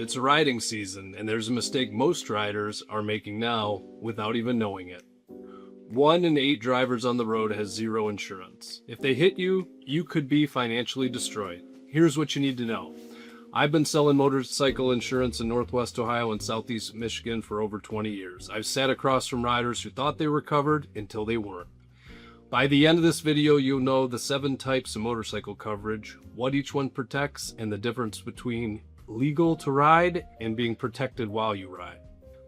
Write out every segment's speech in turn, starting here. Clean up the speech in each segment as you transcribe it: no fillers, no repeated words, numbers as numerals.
It's riding season, and there's a mistake most riders are making now without even knowing it. 1 in 8 drivers on the road has zero insurance. If they hit you, you could be financially destroyed. Here's what you need to know. I've been selling motorcycle insurance in Northwest Ohio and Southeast Michigan for over 20 years. I've sat across from riders who thought they were covered until they weren't. By the end of this video, you'll know the 7 types of motorcycle coverage, what each one protects, and the difference between legal to ride and being protected while you ride.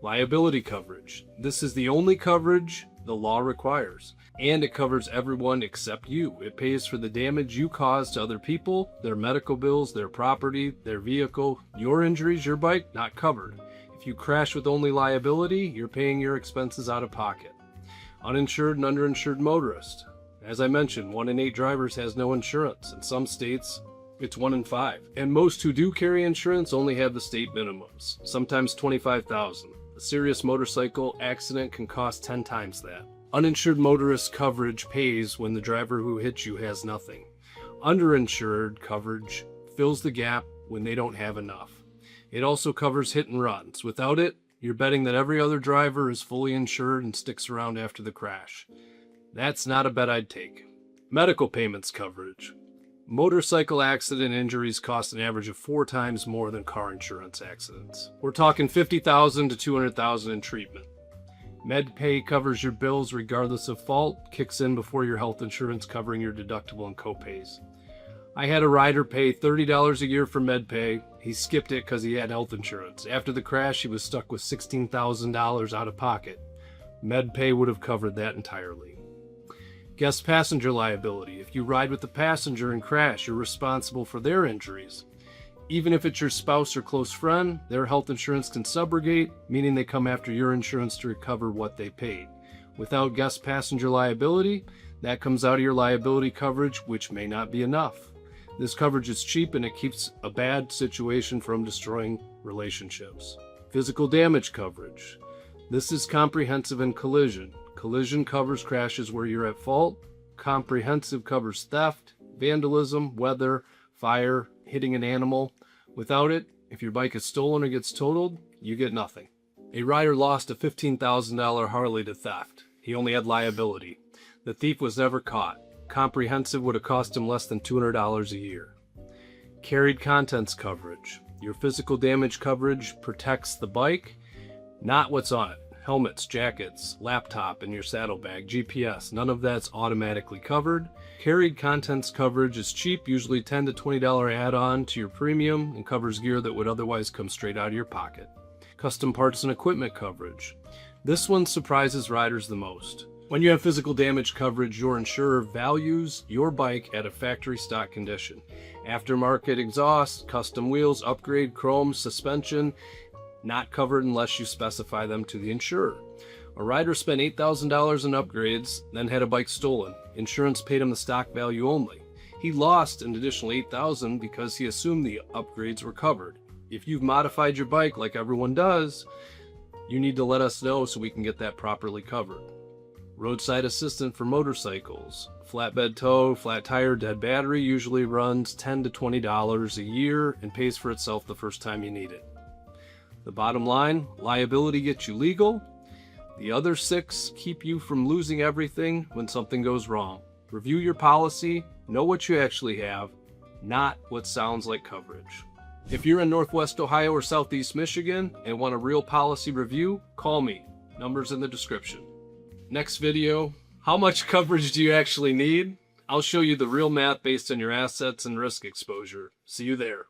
Liability coverage. This is the only coverage the law requires, and it covers everyone except you. It pays for the damage you cause to other people, their medical bills, their property, their vehicle. Your injuries, your bike, not covered. If you crash with only liability, you're paying your expenses out of pocket. Uninsured and underinsured motorist. As I mentioned, 1 in 8 drivers has no insurance. In some states, it's 1 in 5. And most who do carry insurance only have the state minimums, sometimes $25,000. A serious motorcycle accident can cost 10 times that. Uninsured motorist coverage pays when the driver who hits you has nothing. Underinsured coverage fills the gap when they don't have enough. It also covers hit and runs. Without it, you're betting that every other driver is fully insured and sticks around after the crash. That's not a bet I'd take. Medical payments coverage. Motorcycle accident injuries cost an average of 4 times more than car insurance accidents. We're talking $50,000 to $200,000 in treatment. MedPay covers your bills regardless of fault, kicks in before your health insurance covering your deductible and copays. I had a rider pay $30 a year for MedPay. He skipped it because he had health insurance. After the crash, he was stuck with $16,000 out of pocket. MedPay would have covered that entirely. Guest passenger liability. If you ride with the passenger and crash, you're responsible for their injuries. Even if it's your spouse or close friend, their health insurance can subrogate, meaning they come after your insurance to recover what they paid. Without guest passenger liability, that comes out of your liability coverage, which may not be enough. This coverage is cheap and it keeps a bad situation from destroying relationships. Physical damage coverage. This is comprehensive in collision. Collision covers crashes where you're at fault. Comprehensive covers theft, vandalism, weather, fire, hitting an animal. Without it, if your bike is stolen or gets totaled, you get nothing. A rider lost a $15,000 Harley to theft. He only had liability. The thief was never caught. Comprehensive would have cost him less than $200 a year. Carried contents coverage. Your physical damage coverage protects the bike, not what's on it. Helmets, jackets, laptop, and your saddlebag, GPS, none of that's automatically covered. Carried contents coverage is cheap, usually $10 to $20 add-on to your premium, and covers gear that would otherwise come straight out of your pocket. Custom parts and equipment coverage. This one surprises riders the most. When you have physical damage coverage, your insurer values your bike at a factory stock condition. Aftermarket exhaust, custom wheels, upgrade, chrome, suspension, not covered unless you specify them to the insurer. A rider spent $8,000 in upgrades, then had a bike stolen. Insurance paid him the stock value only. He lost an additional $8,000 because he assumed the upgrades were covered. If you've modified your bike like everyone does, you need to let us know so we can get that properly covered. Roadside assistance for motorcycles. Flatbed tow, flat tire, dead battery usually runs $10 to $20 a year and pays for itself the first time you need it. The bottom line, liability gets you legal. The other 6 keep you from losing everything when something goes wrong. Review your policy, know what you actually have, not what sounds like coverage. If you're in Northwest Ohio or Southeast Michigan and want a real policy review, call me. Number's in the description. Next video, how much coverage do you actually need? I'll show you the real math based on your assets and risk exposure. See you there.